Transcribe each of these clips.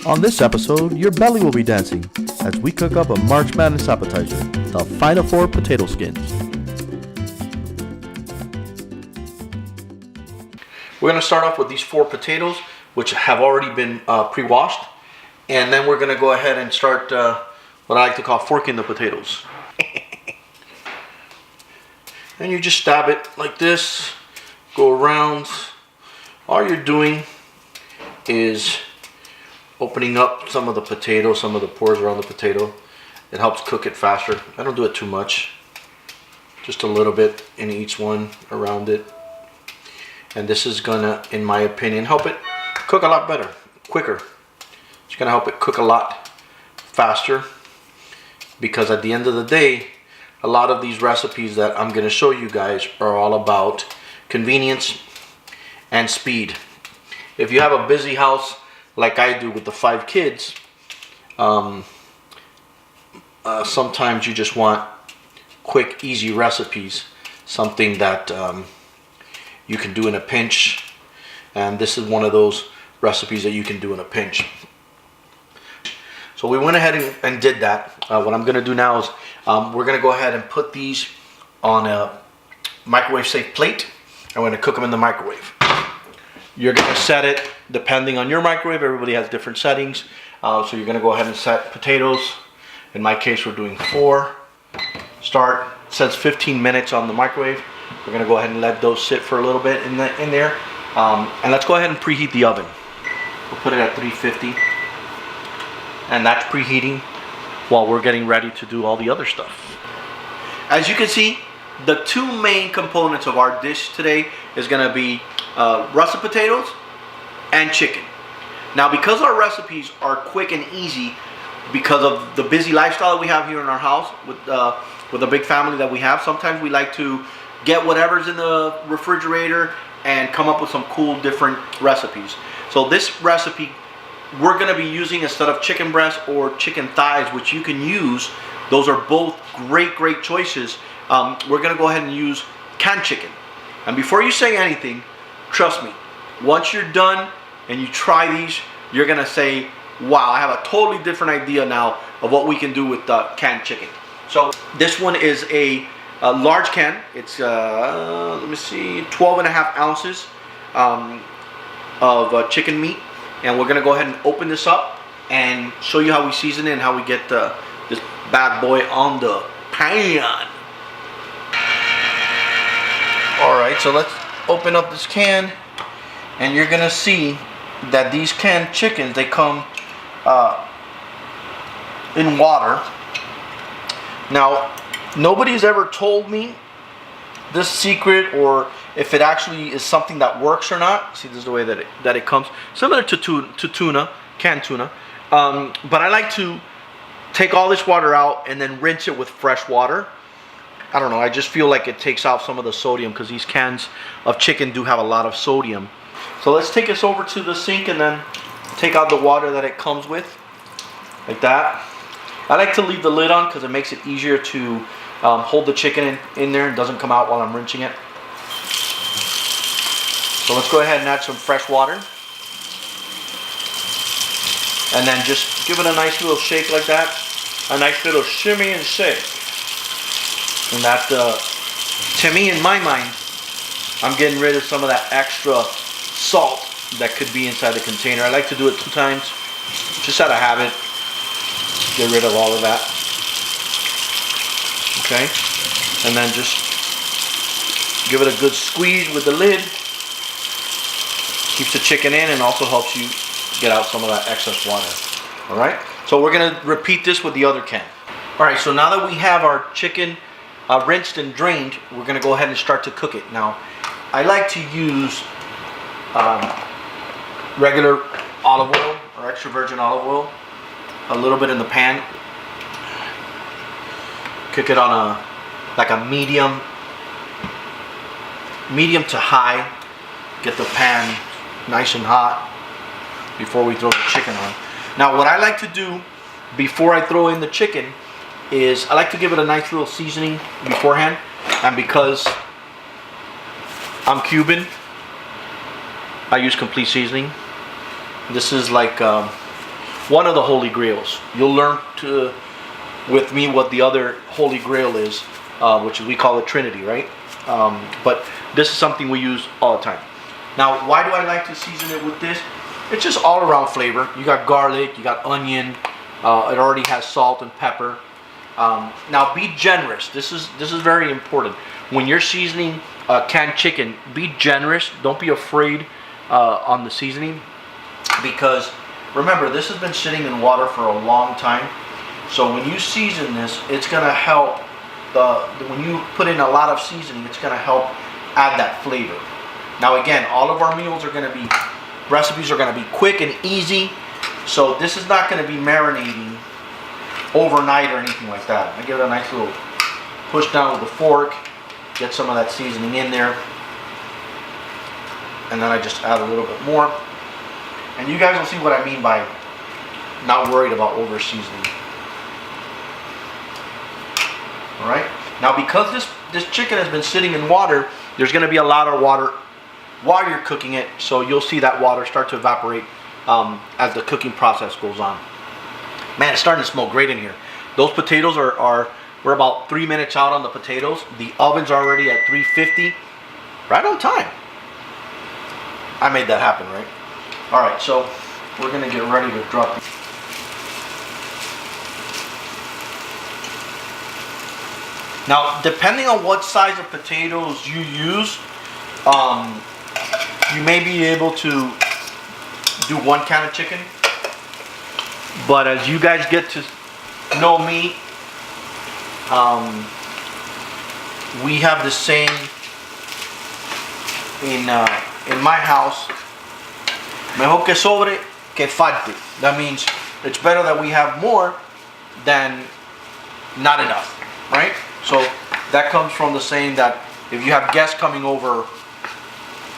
On this episode, your belly will be dancing as we cook up a March Madness appetizer, the Final Four potato skins. We're going to start off with these 4 potatoes, which have already been pre-washed. And then we're going to go ahead and start what I like to call forking the potatoes. And you just stab it like this, go around. All you're doing is opening up some of the potato, some of the pores around the potato. It helps cook it faster. I don't do it too much. Just a little bit in each one around it. And this is gonna, in my opinion, help it cook a lot better, quicker. It's gonna help it cook a lot faster, because at the end of the day, a lot of these recipes that I'm gonna show you guys are all about convenience and speed. If you have a busy house like I do with the 5 kids, sometimes you just want quick, easy recipes, something that you can do in a pinch, and this is one of those recipes that you can do in a pinch. So we went ahead and did that. What I'm going to do now is we're going to go ahead and put these on a microwave safe plate, and we're going to cook them in the microwave. You're going to set it depending on your microwave. Everybody has different settings. So you're going to go ahead and set potatoes. In my case, we're doing 4. Start. It says 15 minutes on the microwave. We're going to go ahead and let those sit for a little bit in there. And let's go ahead and preheat the oven. We'll put it at 350. And that's preheating while we're getting ready to do all the other stuff. As you can see, the 2 main components of our dish today is going to be russet potatoes and chicken. Now, because our recipes are quick and easy, because of the busy lifestyle that we have here in our house with a big family that we have, sometimes we like to get whatever's in the refrigerator and come up with some cool different recipes. So this recipe we're going to be using, instead of chicken breast or chicken thighs, which you can use, those are both great choices. We're going to go ahead and use canned chicken. And before you say anything, trust me, once you're done and you try these, you're going to say, wow, I have a totally different idea now of what we can do with canned chicken. So this one is a large can. It's, let me see, 12.5 ounces of chicken meat. And we're going to go ahead and open this up and show you how we season it and how we get this bad boy on the pan. Alright, so let's open up this can, and you're going to see that these canned chickens, they come in water. Now, nobody's ever told me this secret, or if it actually is something that works or not. See, this is the way that it comes, similar to tuna, canned tuna. But I like to take all this water out and then rinse it with fresh water. I don't know, I just feel like it takes out some of the sodium, because these cans of chicken do have a lot of sodium. So let's take this over to the sink and then take out the water that it comes with, like that. I like to leave the lid on because it makes it easier to hold the chicken in there and doesn't come out while I'm rinsing it. So let's go ahead and add some fresh water. And then just give it a nice little shake like that. A nice little shimmy and shake. And that, to me, in my mind, I'm getting rid of some of that extra salt that could be inside the container. I like to do it 2 times, just out of habit. Get rid of all of that. Okay? And then just give it a good squeeze with the lid. Keeps the chicken in and also helps you get out some of that excess water. Alright? So we're going to repeat this with the other can. Alright, so now that we have our chicken rinsed and drained, we're going to go ahead and start to cook it. Now, I like to use regular olive oil or extra virgin olive oil, a little bit in the pan. Cook it on a medium to high. Get the pan nice and hot before we throw the chicken on. Now, what I like to do before I throw in the chicken is I like to give it a nice little seasoning beforehand. And because I'm Cuban, I use complete seasoning. This is like one of the holy grails. You'll learn with me what the other holy grail is, which we call the Trinity, right? But this is something we use all the time. Now, why do I like to season it with this? It's just all around flavor. You got garlic, you got onion. It already has salt and pepper. Now, be generous. This is very important. When you're seasoning canned chicken, be generous. Don't be afraid on the seasoning, because remember, this has been sitting in water for a long time. So when you season this, it's gonna help. When you put in a lot of seasoning, it's gonna help add that flavor. Now again, all of our meals are gonna be, recipes are gonna be quick and easy. So this is not gonna be marinating overnight or anything like that. I give it a nice little push down with a fork, get some of that seasoning in there, and then I just add a little bit more. And you guys will see what I mean by not worried about over seasoning. All right. Now, because this chicken has been sitting in water, there's going to be a lot of water while you're cooking it, so you'll see that water start to evaporate as the cooking process goes on. Man, it's starting to smell great in here. Those potatoes we're about 3 minutes out on the potatoes. The oven's already at 350, right on time. I made that happen, right? All right, so we're gonna get ready to drop. Now, depending on what size of potatoes you use, you may be able to do 1 can of chicken. But as you guys get to know me, we have the saying in my house, mejor que sobre que falte. That means it's better that we have more than not enough, right? So that comes from the saying that if you have guests coming over,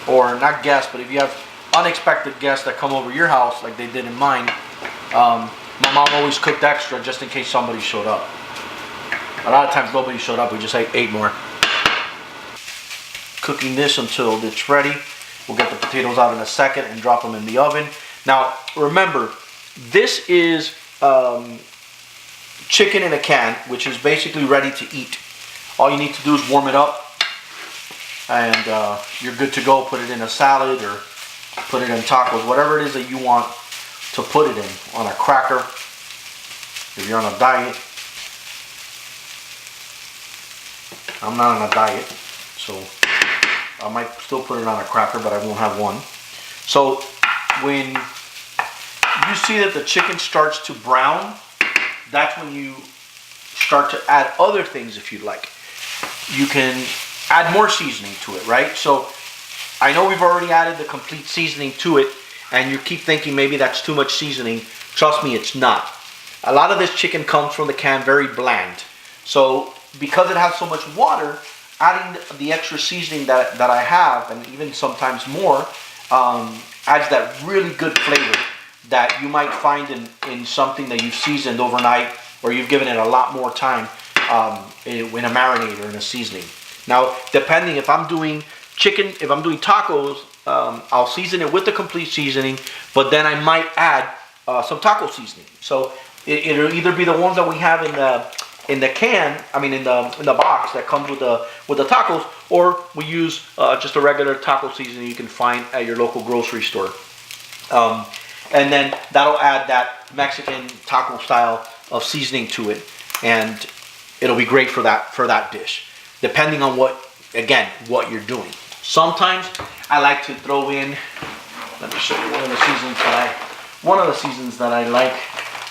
or not guests, but if you have unexpected guests that come over your house, like they did in mine, my mom always cooked extra just in case somebody showed up. A lot of times nobody showed up, we just ate more. Cooking this until it's ready. We'll get the potatoes out in a second and drop them in the oven. Now, remember, this is chicken in a can, which is basically ready to eat. All you need to do is warm it up, and you're good to go. Put it in a salad or put it in tacos, whatever it is that you want to put it in, on a cracker, if you're on a diet. I'm not on a diet, so I might still put it on a cracker, but I won't have one. So when you see that the chicken starts to brown, that's when you start to add other things if you'd like. You can add more seasoning to it, right? So I know we've already added the complete seasoning to it, and you keep thinking maybe that's too much seasoning. Trust me, it's not. A lot of this chicken comes from the can very bland. So because it has so much water, adding the extra seasoning that I have, and even sometimes more, adds that really good flavor that you might find in something that you've seasoned overnight, or you've given it a lot more time in a marinade or in a seasoning. Now, depending, if I'm doing chicken, if I'm doing tacos, I'll season it with the complete seasoning, but then I might add some taco seasoning. So it'll either be the ones that we have in the can, I mean in the box that comes with the tacos, or we use just a regular taco seasoning you can find at your local grocery store. And then that'll add that Mexican taco style of seasoning to it, and it'll be great for that dish, depending on what you're doing. Sometimes I like to throw in, let me show you one of the seasons that I like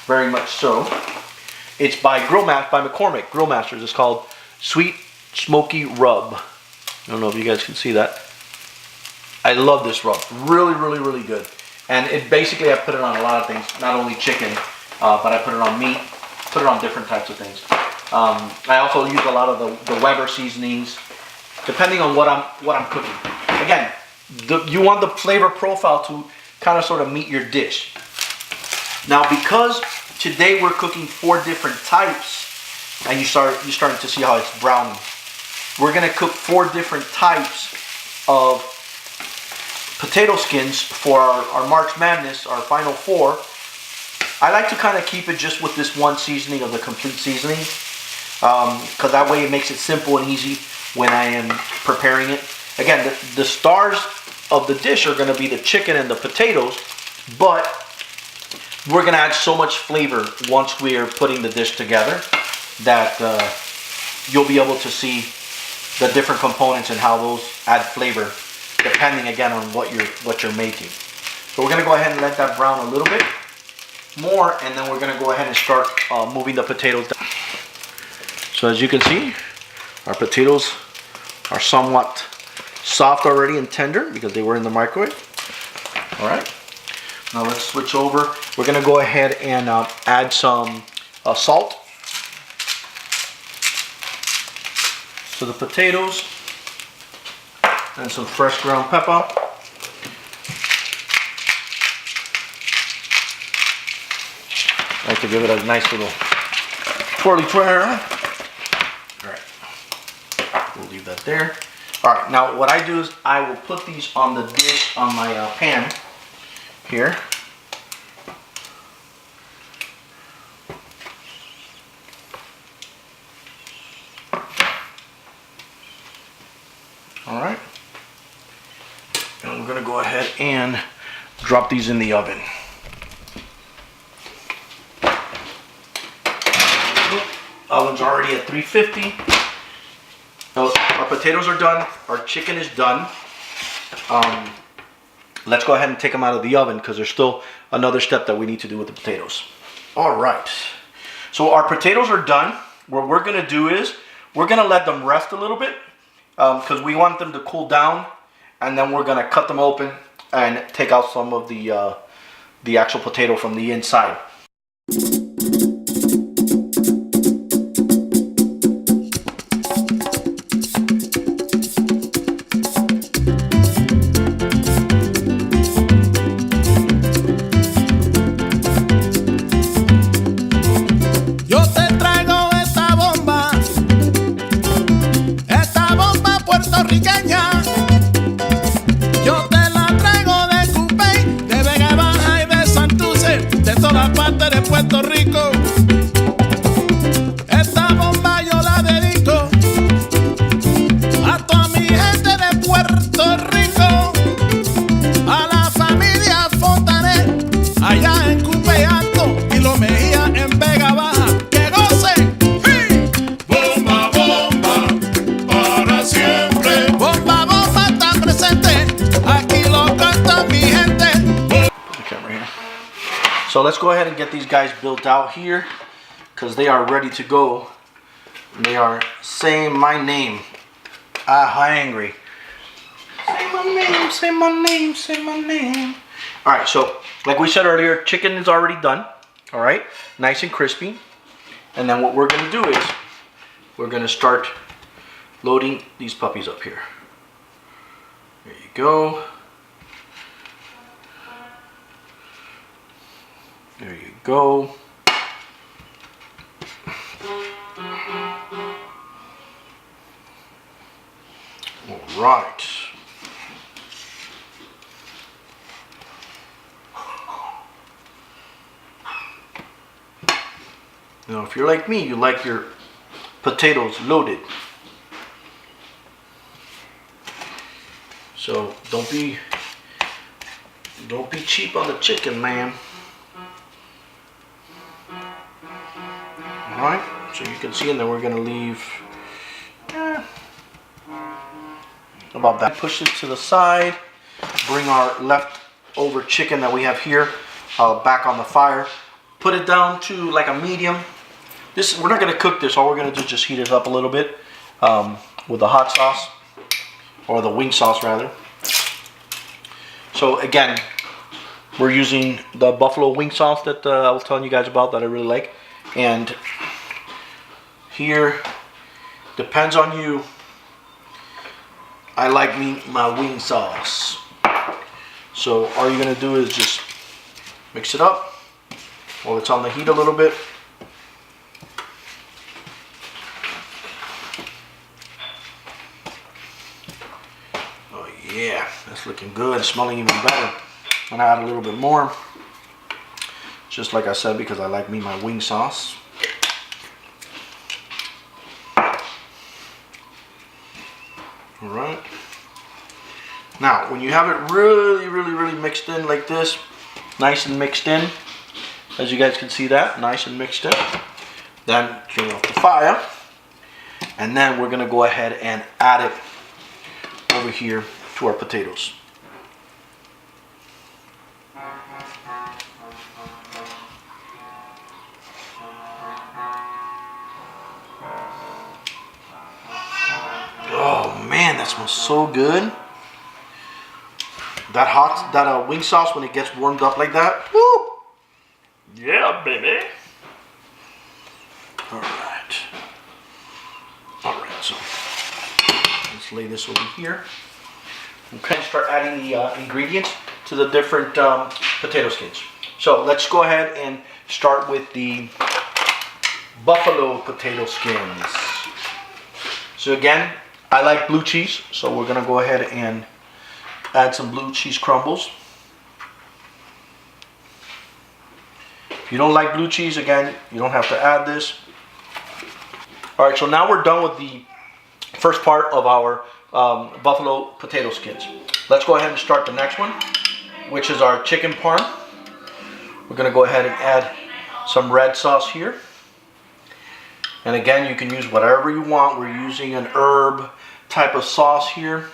very much so. It's by McCormick Grill Masters. It's called Sweet Smoky Rub. I don't know if you guys can see that. I love this rub. Really, really, really good. And it basically, I put it on a lot of things, not only chicken, but I put it on meat, put it on different types of things. I also use a lot of the Weber seasonings, depending on what I'm cooking. Again, you want the flavor profile to kind of sort of meet your dish. Now, because today we're cooking 4 different types, and you're starting to see how it's browning. We're gonna cook 4 different types of potato skins for our March Madness, our final 4. I like to kind of keep it just with this one seasoning of the complete seasoning, because that way it makes it simple and easy when I am preparing it. Again, the stars of the dish are going to be the chicken and the potatoes, but we're going to add so much flavor once we are putting the dish together that you'll be able to see the different components and how those add flavor, depending again on what you're making. So we're going to go ahead and let that brown a little bit more, and then we're going to go ahead and start moving the potatoes down. So as you can see, our potatoes are somewhat soft already and tender because they were in the microwave. All right, now let's switch over. We're going to go ahead and add some salt to the potatoes and some fresh ground pepper. I like to give it a nice little twirly twirl. All right, we'll leave that there. All right, now what I do is I will put these on the dish on my pan here. All right, and we're gonna go ahead and drop these in the oven. Oven's already at 350. Now, our potatoes are done. Our chicken is done. Let's go ahead and take them out of the oven because there's still another step that we need to do with the potatoes. All right. So our potatoes are done. What we're going to do is we're going to let them rest a little bit because we want them to cool down, and then we're going to cut them open and take out some of the actual potato from the inside. Yo te la traigo de Cupey, de Vega Baja y de Santurce, de toda parte de Puerto Rico. Esta bomba yo la dedico a toda mi gente de Puerto Rico, a la familia Fontanet, allá en Cupey Alto y Lo Mejía en Vega Baja. ¡Que gocen! ¡Sí! Bomba, bomba, para siempre. Bomba, bomba está presente, aquí lo canta mi gente. Put the camera here. So let's go ahead and get these guys built out here because they are ready to go. They are saying my name. Hungry. Say my name, say my name, say my name. All right, so like we said earlier, chicken is already done. All right, nice and crispy. And then what we're gonna do is we're gonna start loading these puppies up here. There you go. There you go. All right. Now, if you're like me, you like your potatoes loaded. So don't be cheap on the chicken, man. All right. So you can see, and then we're gonna leave about that. Push it to the side. Bring our leftover chicken that we have here back on the fire. Put it down to like a medium. This, we're not gonna cook this. All we're gonna do is just heat it up a little bit with the hot sauce, or the wing sauce rather. So again, we're using the buffalo wing sauce that I was telling you guys about that I really like. And here, depends on you. I like my wing sauce. So all you're gonna do is just mix it up while it's on the heat a little bit. Oh yeah, that's looking good. It's smelling even better. I'm gonna add a little bit more. Just like I said, because I like me my wing sauce. All right. Now, when you have it really mixed in like this, nice and mixed in, as you guys can see that, nice and mixed in, then turn off the fire, and then we're gonna go ahead and add it over here to our potatoes. Oh man, that smells so good. That wing sauce, when it gets warmed up like that, woo! Yeah, baby. All right, so let's lay this over here. Okay, start adding the ingredients to the different potato skins. So let's go ahead and start with the buffalo potato skins. So again, I like blue cheese, so we're gonna go ahead and add some blue cheese crumbles. If you don't like blue cheese, again, you don't have to add this. All right, so now we're done with the first part of our buffalo potato skins. Let's go ahead and start the next one, which is our chicken parm. We're gonna go ahead and add some red sauce here. And again, you can use whatever you want. We're using an herb type of sauce here.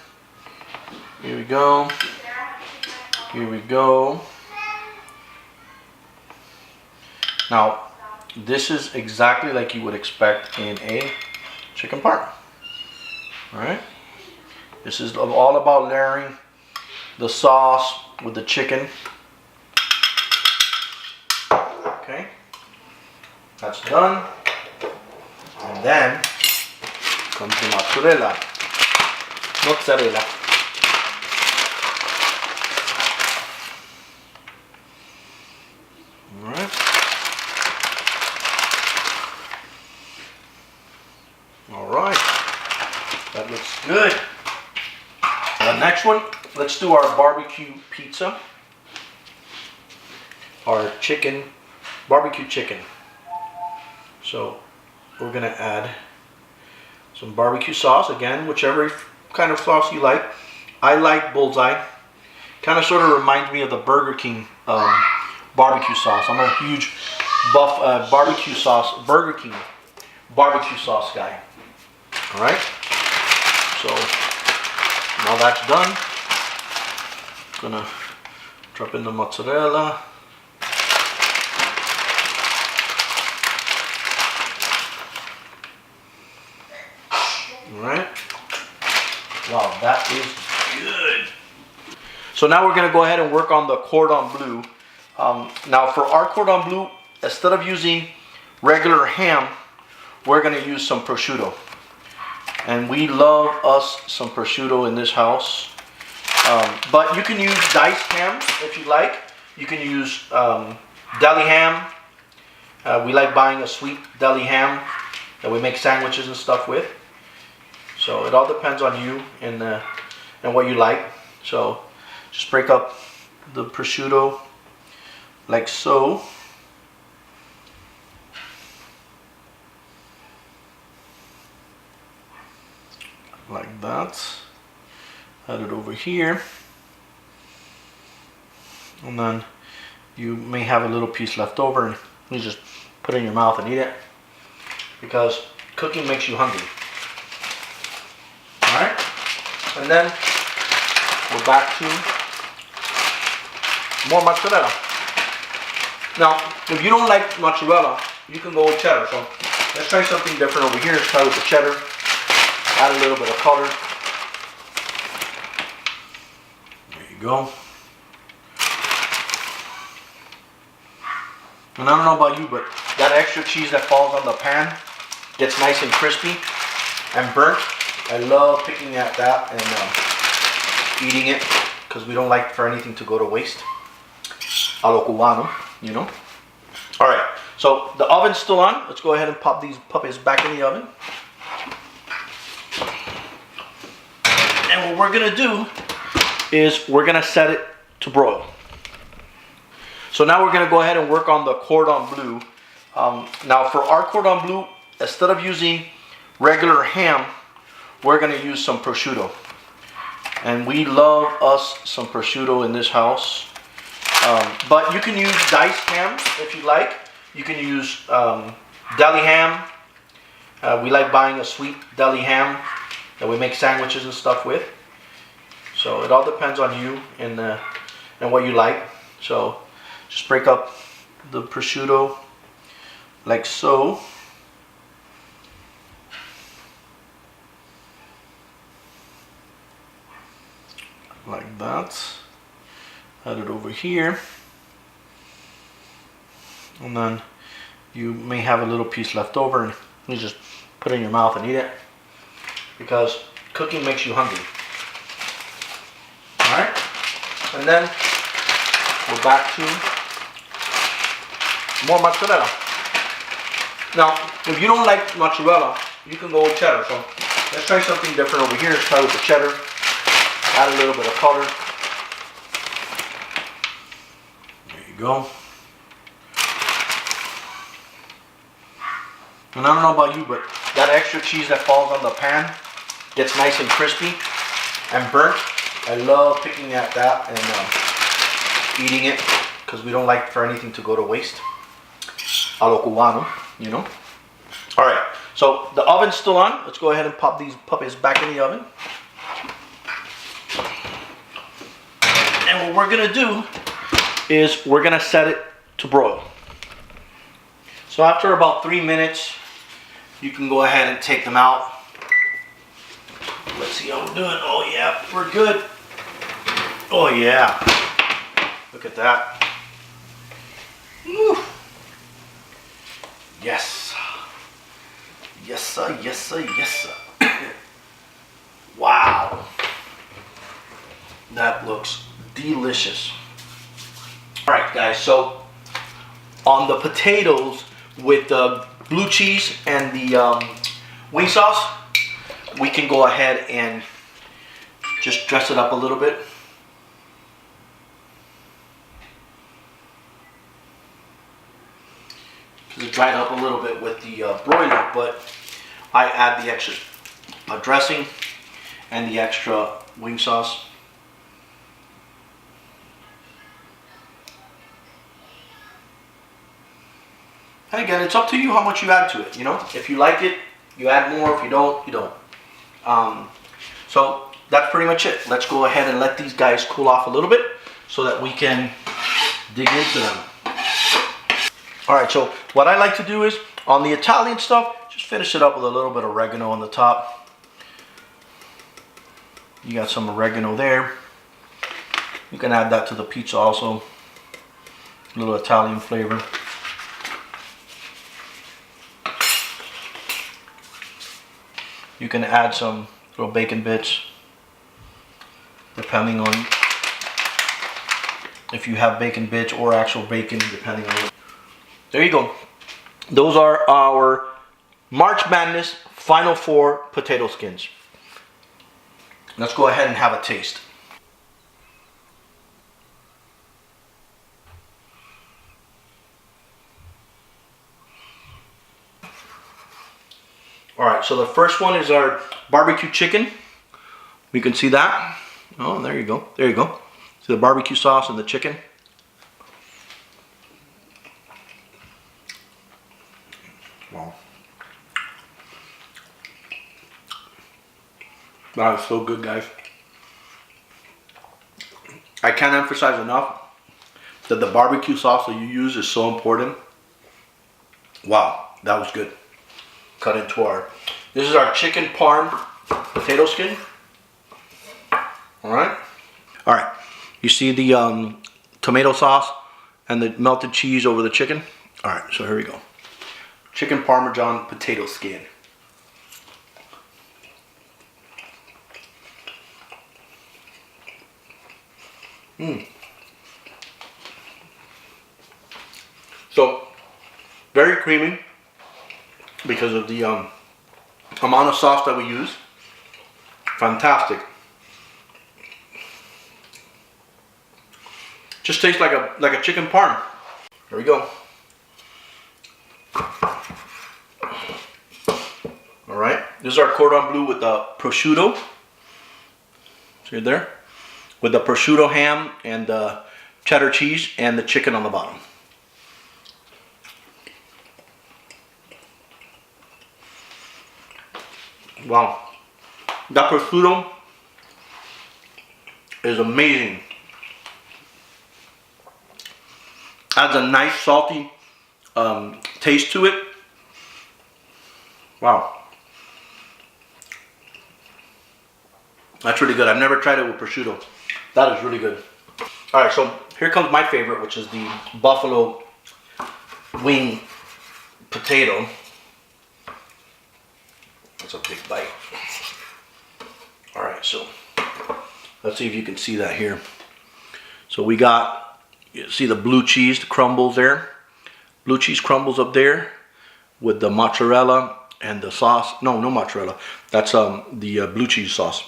Here we go. Here we go. Now, this is exactly like you would expect in a chicken parm. All right. This is all about layering the sauce with the chicken. Okay. That's done. And then comes the mozzarella. Mozzarella. All right. All right. That looks good. The next one, let's do our barbecue pizza. Our chicken, barbecue chicken. So we're gonna add some barbecue sauce, again, whichever kind of sauce you like. I like Bullseye. Kind of sort of reminds me of the Burger King barbecue sauce. I'm a huge barbecue sauce, Burger King barbecue sauce guy. All right, so now that's done. Gonna drop in the mozzarella. All right. Wow, that is good. So now we're gonna go ahead and work on the cordon bleu. Now for our cordon bleu, instead of using regular ham, we're gonna use some prosciutto. And we love us some prosciutto in this house. But you can use diced ham if you like. You can use deli ham. We like buying a sweet deli ham that we make sandwiches and stuff with. So it all depends on you and what you like. So just break up the prosciutto like so. Like that. Add it over here. And then you may have a little piece left over and you just put it in your mouth and eat it, because cooking makes you hungry. Alright? And then we're back to more mozzarella. Now, if you don't like mozzarella, you can go with cheddar. So let's try something different over here. Let's try with the cheddar. Add a little bit of color. There you go. And I don't know about you, but that extra cheese that falls on the pan gets nice and crispy and burnt. I love picking at that and eating it, because we don't like for anything to go to waste. A lo cubano, you know. All right, so the oven's still on. Let's go ahead and pop these puppies back in the oven. And what we're gonna do is we're gonna set it to broil. So So now we're gonna go ahead and work on the cordon bleu. Now for our cordon bleu, instead of using regular ham, we're gonna use some prosciutto. And we love us some prosciutto in this house. But you can use diced ham if you like. You can use deli ham. We like buying a sweet deli ham that we make sandwiches and stuff with. So it all depends on you and what you like. So just break up the prosciutto like so. Like that. Add it over here. And then you may have a little piece left over and you just put it in your mouth and eat it, because cooking makes you hungry. Alright? And then we're back to more mozzarella. Now, if you don't like mozzarella, you can go with cheddar. So let's try something different over here. Let's try with the cheddar. Add a little bit of color. There you go. And I don't know about you, but that extra cheese that falls on the pan gets nice and crispy and burnt. I love picking at that and eating it, because we don't like for anything to go to waste. A lo cubano, you know. All right, so the oven's still on. Let's go ahead and pop these puppies back in the oven. And what we're gonna do is we're gonna set it to broil. So after about 3 minutes, you can go ahead and take them out. Let's see how we're doing. Oh yeah, we're good. Oh yeah, look at that. Woo. Yes. Yes sir, yes sir, yes sir. Wow. That looks delicious. All right guys, so on the potatoes with the blue cheese and the wing sauce, we can go ahead and just dress it up a little bit. Because it dried up a little bit with the broiler, but I add the extra dressing and the extra wing sauce. And again, it's up to you how much you add to it, you know. If you like it, you add more. If you don't, you don't. So that's pretty much it. Let's go ahead and let these guys cool off a little bit so that we can dig into them. All right, so what I like to do is, on the Italian stuff, just finish it up with a little bit of oregano on the top. You got some oregano there. You can add that to the pizza also. A little Italian flavor. You can add some little bacon bits, depending on if you have bacon bits or actual bacon, depending on it. There you go. Those are our March Madness Final Four potato skins. Let's go ahead and have a taste. All right, so the first one is our barbecue chicken. We can see that. Oh, there you go. There you go. See the barbecue sauce and the chicken. Wow. That is so good, guys. I can't emphasize enough that the barbecue sauce that you use is so important. Wow, that was good. Cut into this is our chicken parm potato skin. All right. You see the tomato sauce and the melted cheese over the chicken. All right, so here we go. Chicken Parmesan potato skin. So very creamy because of the amount of sauce that we use. Fantastic. Just tastes like a chicken parm. Here we go. All right, this is our cordon bleu with the prosciutto. See it there? With the prosciutto ham and the cheddar cheese and the chicken on the bottom. Wow, that prosciutto is amazing. Adds a nice salty taste to it. Wow. That's really good. I've never tried it with prosciutto. That is really good. All right, so here comes my favorite, which is the buffalo wing potato. That's a big bite. All right, so let's see if you can see that here. So we got, you see the blue cheese, the crumbles there. Blue cheese crumbles up there with the mozzarella and the sauce. No mozzarella. That's the blue cheese sauce.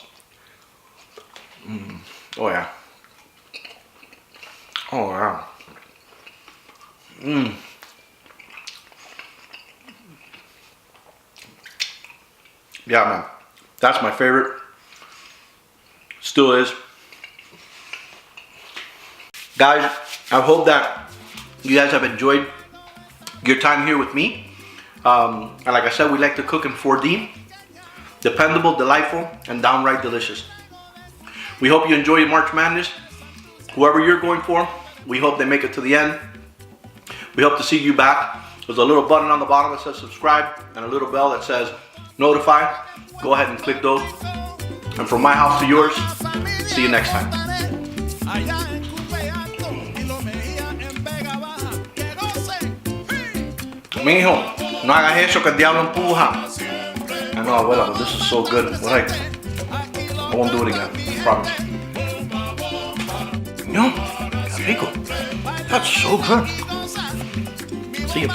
Oh yeah. Oh wow. Yeah, man. That's my favorite. Still is. Guys, I hope that you guys have enjoyed your time here with me. And like I said, we like to cook in 4D. Dependable, delightful, and downright delicious. We hope you enjoy your March Madness. Whoever you're going for, we hope they make it to the end. We hope to see you back. There's a little button on the bottom that says subscribe and a little bell that says notify. Go ahead and click those. And from my house to yours, see you next time. Mijo, no hagas eso que el diablo empuja. I know, abuela, but this is so good. I won't do it again. I promise. No, qué rico. That's so good. See you.